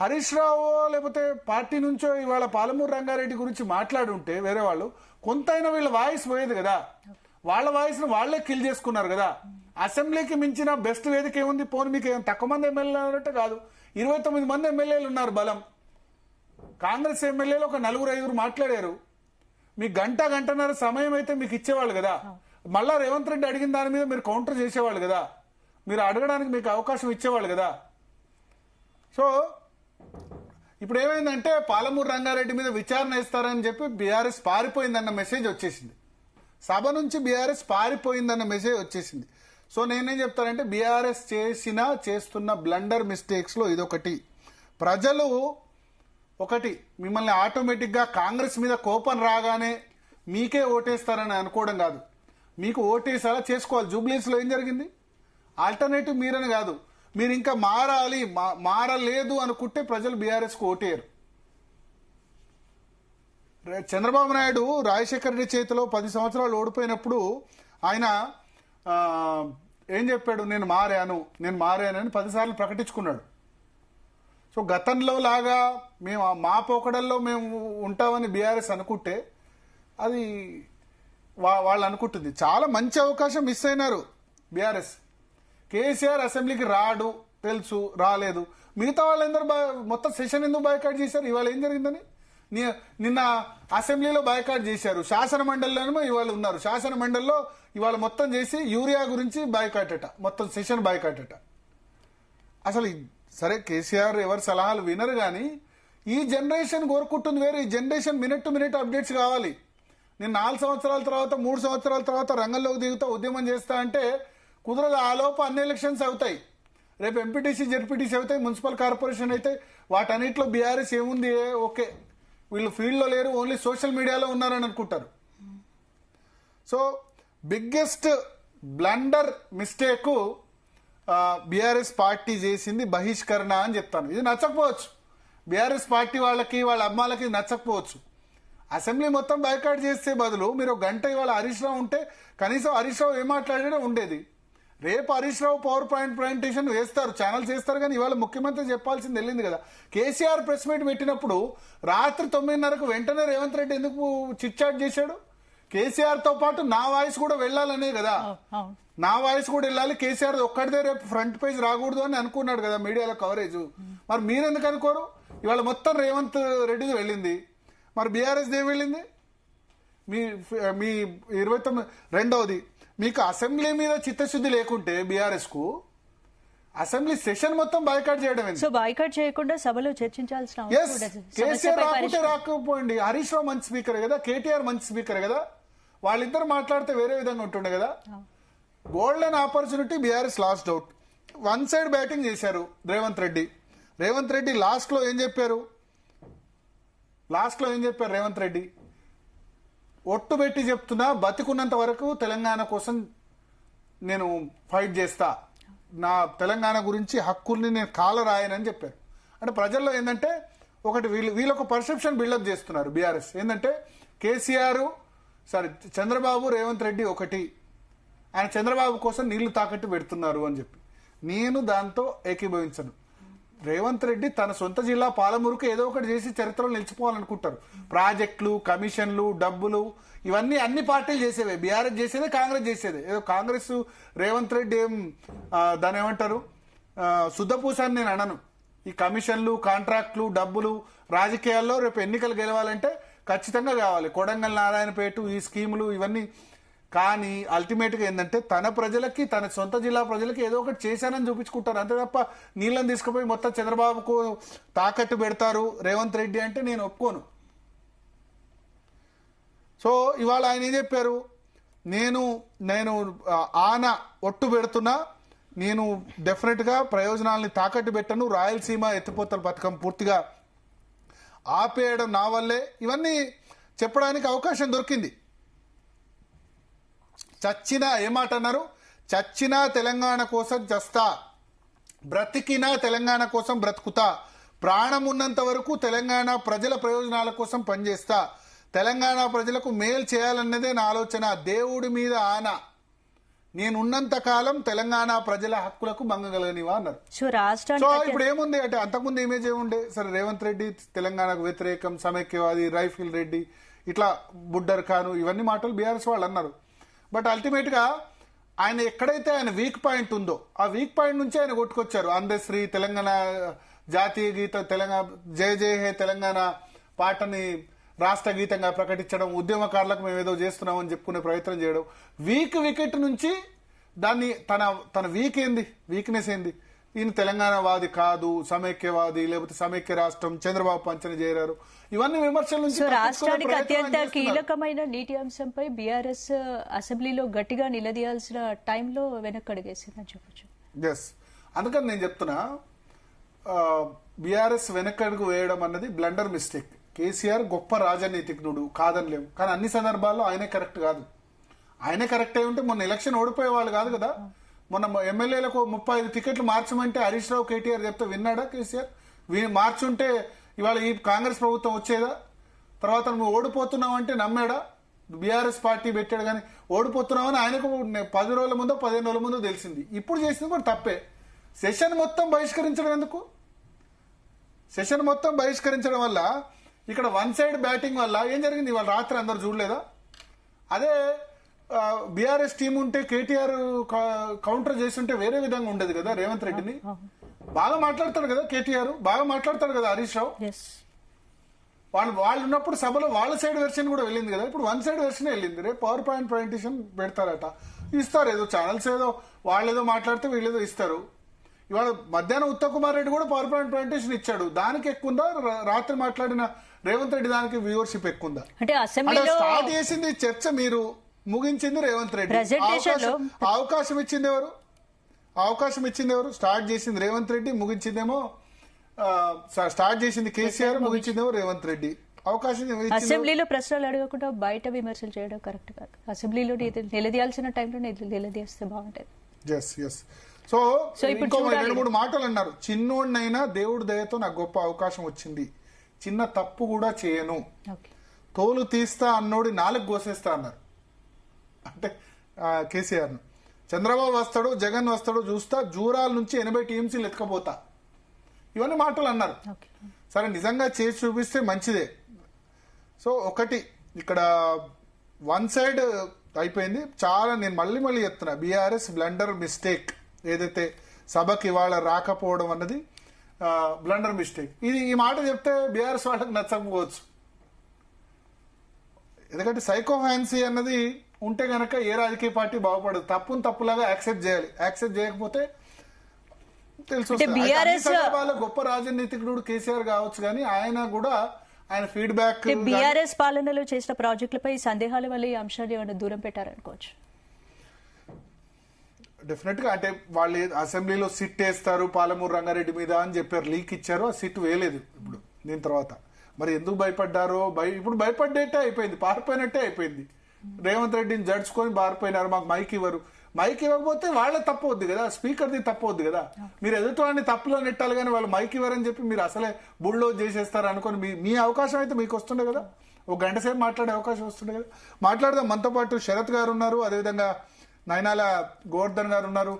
హరీష్ రావు లేకపోతే పార్టీ నుంచో ఇవాళ పాలమూరు రంగారెడ్డి గురించి మాట్లాడుంటే వేరే వాళ్ళు కొంతైనా వీళ్ళ వాయిస్ పోయేది కదా. వాళ్ళ వాయిస్ ను వాళ్లే కిల్ చేసుకున్నారు కదా. అసెంబ్లీకి మించిన బెస్ట్ వేదిక ఏముంది? పోనీ మీకు ఏం తక్కువ మంది ఎమ్మెల్యేలు అన్నట్టు కాదు, 29 మంది ఎమ్మెల్యేలు ఉన్నారు బలం. కాంగ్రెస్ ఎమ్మెల్యేలు ఒక 4-5 మాట్లాడారు. మీకు గంటన్నర సమయం అయితే మీకు ఇచ్చేవాళ్ళు కదా. మళ్ళా రేవంత్ రెడ్డి అడిగిన దాని మీద మీరు కౌంటర్ చేసేవాళ్ళు కదా, మీరు అడగడానికి మీకు అవకాశం ఇచ్చేవాళ్ళు కదా. సో ఇప్పుడు ఏమైందంటే పాలమూరు రంగారెడ్డి మీద విచారణ ఇస్తారని చెప్పి బీఆర్ఎస్ పారిపోయిందన్న మెసేజ్ వచ్చేసింది. సభ నుంచి బీఆర్ఎస్ పారిపోయిందన్న మెసేజ్ వచ్చేసింది. సో నేనేం చెప్తానంటే బీఆర్ఎస్ చేస్తున్న బ్లండర్ మిస్టేక్స్ లో ఇదొకటి. ప్రజలు ఒకటి మిమ్మల్ని ఆటోమేటిక్ గా కాంగ్రెస్ మీద కోపం రాగానే మీకే ఓటేస్తారని అనుకోవడం కాదు. మీకు ఓటేసేలా చేసుకోవాలి. జూబ్లీస్ లో ఏం జరిగింది? ఆల్టర్నేటివ్ మీరని కాదు, మీరు ఇంకా మారాలి, మారలేదు అనుకుంటే ప్రజలు బీఆర్ఎస్ కు ఓటేయరు. చంద్రబాబు నాయుడు రాజశేఖర రెడ్డి చేతిలో 10 సంవత్సరాలు ఓడిపోయినప్పుడు ఆయన ఏం చెప్పాడు? నేను మారానని 10 సార్లు ప్రకటించుకున్నాడు. సో గతంలో లాగా మేము మా పోకడల్లో మేము ఉంటామని బీఆర్ఎస్ అనుకుంటే అది వాళ్ళు అనుకుంటుంది. చాలా మంచి అవకాశం మిస్ అయినారు బీఆర్ఎస్. కేసీఆర్ అసెంబ్లీకి రాడు తెలుసు, రాలేదు. మిగతా వాళ్ళందరూ మొత్తం సెషన్ ఎందుకు బాయ్కాట్ చేశారు? ఇవాళ ఏం జరిగిందని నిన్న అసెంబ్లీలో బాయ్కాట్ చేశారు. శాసన మండలిలోనేమో ఇవాళ ఉన్నారు. శాసన మండలిలో ఇవాళ మొత్తం చేసి యూరియా గురించి బాయ్కాట్ అట, మొత్తం సెషన్ బాయ్కాట్ అట. అసలు సరే కేసీఆర్ ఎవరి సలహాలు వినరు కానీ ఈ జనరేషన్ కోరుకుంటుంది వేరే. ఈ generation minute to minute updates కావాలి. నేను 4 సంవత్సరాల తర్వాత 3 సంవత్సరాల తర్వాత రంగంలోకి దిగుతా, ఉద్యమం చేస్తా అంటే కుదరదు. ఆ లోపు అన్ని ఎలక్షన్స్ అవుతాయి. రేపు ఎంపీటీసీ జెడ్పీటీసీ అవుతాయి, మున్సిపల్ కార్పొరేషన్ అయితే వాటన్నిటిలో బీఆర్ఎస్ ఏముంది, ఓకే వీళ్ళు ఫీల్డ్లో లేరు, ఓన్లీ సోషల్ మీడియాలో ఉన్నారని అనుకుంటారు. So biggest blunder mistake BRS party చేసింది బహిష్కరణ అని చెప్తాను. ఇది నచ్చకపోవచ్చు, బీఆర్ఎస్ పార్టీ వాళ్ళకి వాళ్ళ అమ్మాలకి నచ్చకపోవచ్చు. అసెంబ్లీ మొత్తం బాయ్కాట్ చేసే బదులు మీరు 1 గంట ఇవాళ హరీష్ రావు ఉంటే కనీసం హరీష్ రావు ఏం మాట్లాడాడో ఉండేది. రేపు Harish Rao power point presentation వేస్తారు, ఛానల్స్ వేస్తారు, కానీ ఇవాళ ముఖ్యమంత్రి చెప్పాల్సింది వెళ్ళింది కదా. కేసీఆర్ ప్రెస్ మీట్ పెట్టినప్పుడు రాత్రి 9:30కు వెంటనే రేవంత్ రెడ్డి ఎందుకు చిట్ చాట్ చేశాడు? కేసీఆర్ తో పాటు నా వాయిస్ కూడా వెళ్లాలనే కదా, నా వాయిస్ కూడా వెళ్ళాలి, కేసీఆర్ ఒక్కడిదే రేపు ఫ్రంట్ పేజ్ రాకూడదు అని అనుకున్నాడు కదా మీడియాలో కవరేజ్. మరి మీరెందుకు అనుకోరు? ఇవాళ మొత్తం రేవంత్ రెడ్డిది వెళ్ళింది, మరి బీఆర్ఎస్ ఏం వెళ్ళింది? మీ 29. రెండవది, మీకు అసెంబ్లీ మీద చిత్తశుద్ధి లేకుంటే బీఆర్ఎస్ కు అసెంబ్లీ సెషన్ మొత్తం బాయ్కాట్ చేయడం. సో బాయ్కాట్ చేయకుండా సభలో చర్చించాల్సిన కేసీఆర్ రాకుంటే రాకపోయింది. హరీష్ రావు మంచి స్పీకర్ కదా, కేటీఆర్ మంచి స్పీకర్ కదా, వాళ్ళిద్దరు మాట్లాడితే వేరే విధంగా ఉంటుండే కదా. Golden opportunity BRS last out. 1 side batting చేశారు రేవంత్ రెడ్డి. లాస్ట్ లో ఏం చెప్పారు రేవంత్ రెడ్డి? ఒట్టు పెట్టి చెప్తున్నా, బతికున్నంత వరకు తెలంగాణ కోసం నేను ఫైట్ చేస్తా, నా తెలంగాణ గురించి హక్కుల్ని నేను కాలరాయనని చెప్పారు. అంటే ప్రజల్లో ఏంటంటే ఒకటి వీళ్ళొక పర్సెప్షన్ బిల్డప్ చేస్తున్నారు బీఆర్ఎస్ ఏంటంటే కేసీఆర్ చంద్రబాబు రేవంత్ రెడ్డి ఒకటి, ఆయన చంద్రబాబు కోసం నీళ్లు తాకట్టు పెడుతున్నారు అని చెప్పి. నేను దాంతో ఏకీభవించను. రేవంత్ రెడ్డి తన సొంత జిల్లా పాలమూరుకు ఏదో ఒకటి చేసి చరిత్రలో నిలిచిపోవాలనుకుంటారు. ప్రాజెక్టులు, కమిషన్లు, డబ్బులు ఇవన్నీ అన్ని పార్టీలు చేసేవే. బీఆర్ఎస్ చేసేదే, కాంగ్రెస్ చేసేదే. ఏదో కాంగ్రెస్ రేవంత్ రెడ్డి ఏం దాని ఏమంటారు శుద్ధపూస అని నేను అనను. ఈ కమిషన్లు, కాంట్రాక్టులు, డబ్బులు రాజకీయాల్లో రేపు ఎన్నికలు గెలవాలంటే ఖచ్చితంగా కావాలి. కొడంగల్, నారాయణపేట ఈ స్కీములు ఇవన్నీ. కానీ అల్టిమేట్ గా ఏంటంటే తన ప్రజలకి, తన సొంత జిల్లా ప్రజలకి ఏదో ఒకటి చేశానని చూపించుకుంటారు అంతే తప్ప నీళ్ళని తీసుకుపోయి మొత్తం చంద్రబాబుకు తాకట్టు పెడతారు రేవంత్ రెడ్డి అంటే నేను ఒప్పుకోను. సో ఇవాళ ఆయన ఏం చెప్పారు? నేను ఒట్టు పెడుతున్నా, నేను డెఫినెట్ గా ప్రయోజనాలని తాకట్టు పెట్టను, రాయలసీమ ఎత్తిపోతల పథకం పూర్తిగా ఆపేయడం నా వల్లే, ఇవన్నీ చెప్పడానికి అవకాశం దొరికింది. చచ్చినా ఏమాట అన్నారు? చచ్చినా తెలంగాణ కోసం చస్తా, బ్రతికినా తెలంగాణ కోసం బ్రతుకుతా, ప్రాణం ఉన్నంత వరకు తెలంగాణ ప్రజల ప్రయోజనాల కోసం పనిచేస్తా, తెలంగాణ ప్రజలకు మేలు చేయాలన్నదే నా ఆలోచన, దేవుడి మీద ఆన, నేనున్నంత కాలం తెలంగాణ ప్రజల హక్కులకు భంగం కలగనివా అన్నారు. సో సో రాష్ట్రానికి ఇప్పుడు ఏముంది అంటే అంతకుముందు ఇమేజ్ ఏముండే, సరే రేవంత్ రెడ్డి తెలంగాణకు వ్యతిరేకం, సమైక్యవాది, రైఫిల్ రెడ్డి, ఇట్లా బుడ్డర్ ఖాను, ఇవన్నీ మాటలు బీఆర్ఎస్ వాళ్ళు అన్నారు. బట్ అల్టిమేట్ గా ఆయన ఎక్కడైతే ఆయన వీక్ పాయింట్ ఉందో ఆ వీక్ పాయింట్ నుంచి ఆయన కొట్టుకొచ్చారు. అందశ్రీ, తెలంగాణ జాతీయ గీతం, తెలంగాణ జయ జయ హే తెలంగాణ పాటని రాష్ట్ర గీతంగా ప్రకటించడం, ఉద్యమకారులకు మేము ఏదో చేస్తున్నామని చెప్పుకునే ప్రయత్నం చేయడం, వికెట్ నుంచి దాన్ని తన వీక్నెస్ ఏంది, ఈయన తెలంగాణవాది కాదు, సమైక్యవాది, లేకపోతే సమైక్య రాష్ట్రం, చంద్రబాబు పంచన చేరారు, ఇవన్నీ విమర్శల నుంచి సో తప్పించుకునే రాష్ట్రానికి ప్రయత్నం అత్యంత చేస్తున్నారు. కీలకమైన నీటి అంశంపై బీఆర్ఎస్ అసెంబ్లీలో గట్టిగా నిలదీయాల్సిన టైంలో వెనక్కడుగేసిందని చెప్పొచ్చు. ఎస్, అందుకని నేను చెప్తున్నా బీఆర్ఎస్ వెనకడుగు వేయడం అన్నది బ్లండర్ మిస్టేక్. కేసీఆర్ గొప్ప రాజనీతిజ్ఞుడు కాదనిలేము, కానీ అన్ని సందర్భాల్లో ఆయనే కరెక్ట్ కాదు. ఆయనే కరెక్ట్ అయి ఉంటే మొన్న ఎలక్షన్ ఓడిపోయే వాళ్ళు కాదు కదా. మొన్న ఎమ్మెల్యేలకు 35 టికెట్లు మార్చమంటే హరీష్ రావు, కేటీఆర్ చెప్తే విన్నాడా కేసీఆర్? మార్చుంటే ఇవాళ ఈ కాంగ్రెస్ ప్రభుత్వం వచ్చేదా? తర్వాత నువ్వు ఓడిపోతున్నావు అంటే నమ్మాడా? బీఆర్ఎస్ పార్టీ పెట్టాడు, కానీ ఓడిపోతున్నావు అని ఆయనకు 10 రోజుల ముందో 15 రోజుల ముందో తెలిసింది. ఇప్పుడు చేసింది కూడా తప్పే. సెషన్ మొత్తం బహిష్కరించడం ఎందుకు? సెషన్ మొత్తం బహిష్కరించడం వల్ల ఇక్కడ వన్ సైడ్ బ్యాటింగ్ వల్ల ఏం జరిగింది? ఇవాళ రాత్రి అందరు చూడలేదా? అదే బీఆర్ఎస్ టీం ఉంటే కేటీఆర్ కౌంటర్ చేస్తుంటే వేరే విధంగా ఉండేది కదా. రేవంత్ రెడ్డిని బాగా మాట్లాడతాడు కదా కేటీఆర్, బాగా మాట్లాడతాడు కదా హరీష్ రావు. వాళ్ళు ఉన్నప్పుడు సభలో వాళ్ళ సైడ్ వెర్షన్ కూడా వెళ్ళింది కదా. ఇప్పుడు వన్ సైడ్ వెర్షన్ వెళ్ళింది. రేపు పవర్ పాయింట్ ప్రజెంటేషన్ పెడతారట, ఇస్తారు. ఏదో ఛానల్స్ ఏదో వాళ్ళు ఏదో మాట్లాడితే వీళ్ళేదో ఇస్తారు. ఇవాళ మధ్యాహ్నం ఉత్తమ్ కుమార్ రెడ్డి కూడా పవర్ పాయింట్ ప్రజెంటేషన్ ఇచ్చాడు. దానికి ఎక్కువందా రాత్రి మాట్లాడిన రేవంత్ రెడ్డి దానికి వ్యూవర్షిప్ ఎక్కువందా? అంటే అసెంబ్లీలో స్టార్ట్ చేసింది చర్చ మీరు, ముగించింది రేవంత్ రెడ్డి. అవకాశం ఇచ్చింది ఎవరు? స్టార్ట్ చేసింది రేవంత్ రెడ్డి, ముగించిందేమో స్టార్ట్ చేసింది కేసీఆర్, ముగించిందేమో రేవంత్ రెడ్డి. అవకాశం అసెంబ్లీలో ప్రశ్నలు అడగకుండా బయట విమర్శలు చేయడం కరెక్ట్ కాదు. అసెంబ్లీలో నిలదీయాల్సిన టైంలో నిలదీస్తే బాగుంటది. సో ఇంకో 2-3 మాటలు అన్నారు. చిన్నోడినైనా దేవుడి దయతో నాకు గొప్ప అవకాశం వచ్చింది, చిన్న తప్పు కూడా చేయను, తోలు తీస్తా అన్నోడి 4 కోసేస్తా అన్నారు. అంటే కేసీఆర్ ను చంద్రబాబు వస్తాడు, జగన్ వస్తాడు చూస్తా, జూరాల నుంచి 80 టీఎంసీలు ఎత్తుకపోతా, ఇవన్నీ మాటలు అన్నారు. సరే నిజంగా చేసి చూపిస్తే మంచిదే. సో ఒకటి ఇక్కడ వన్ సైడ్ అయిపోయింది చాలా. నేను మళ్ళీ చెప్తున్నా, బీఆర్ఎస్ బ్లండర్ మిస్టేక్. ఏదైతే సభకి ఇవాళ రాకపోవడం అన్నది బ్లండర్ మిస్టేక్. ఈ మాట చెప్తే బీఆర్ఎస్ వాళ్ళకి నచ్చకపోవచ్చు. ఎందుకంటే సైకో ఫ్యాన్సీ అన్నది ఉంటే గనక ఏ రాజకీయ పార్టీ బాగుపడదు. తప్పును తప్పులాగా యాక్సెప్ట్ చేయాలి. యాక్సెప్ట్ చేయకపోతే తెలుసు. గొప్ప రాజనీతిజ్ఞుడు కేసీఆర్ కావచ్చు, కానీ ఆయన కూడా ఆయన ఫీడ్బ్యాక్ బీఆర్ఎస్ పాలనలో చేసిన ప్రాజెక్టులపై సందేహాల వల్ల ఈ అంశాన్ని ఏమైనా దూరం పెట్టారనుకోవచ్చు. డెఫినెట్ గా అంటే వాళ్ళు అసెంబ్లీలో సిట్ వేస్తారు పాలమూరు రంగారెడ్డి మీద అని చెప్పారు, లీక్ ఇచ్చారు. ఆ సిట్ వేయలేదు ఇప్పుడు దీని తర్వాత. మరి ఎందుకు భయపడ్డారో ఇప్పుడు భయపడ్డట్టే అయిపోయింది, పారిపోయినట్టే అయిపోయింది. రేవంత్ రెడ్డిని జడ్చుకొని పారిపోయినారు. మాకు మైక్ ఇవ్వరు. మైక్ ఇవ్వకపోతే వాళ్ళే తప్పవద్దు కదా, స్పీకర్ది తప్పవద్దు కదా. మీరు ఎదుటివాడిని తప్పులో నెట్టాలి, కానీ వాళ్ళు మైక్ ఇవ్వరని చెప్పి మీరు అసలే బుల్డోజ్ చేసేస్తారు అనుకోని మీ అవకాశం అయితే మీకు వస్తుండే కదా. ఒక గంట సేపు మాట్లాడే అవకాశం వస్తుండే కదా. మాట్లాడదాం. మనతో పాటు శరత్ గారు ఉన్నారు, అదేవిధంగా నయనాల గోవర్ధన్ గారు ఉన్నారు.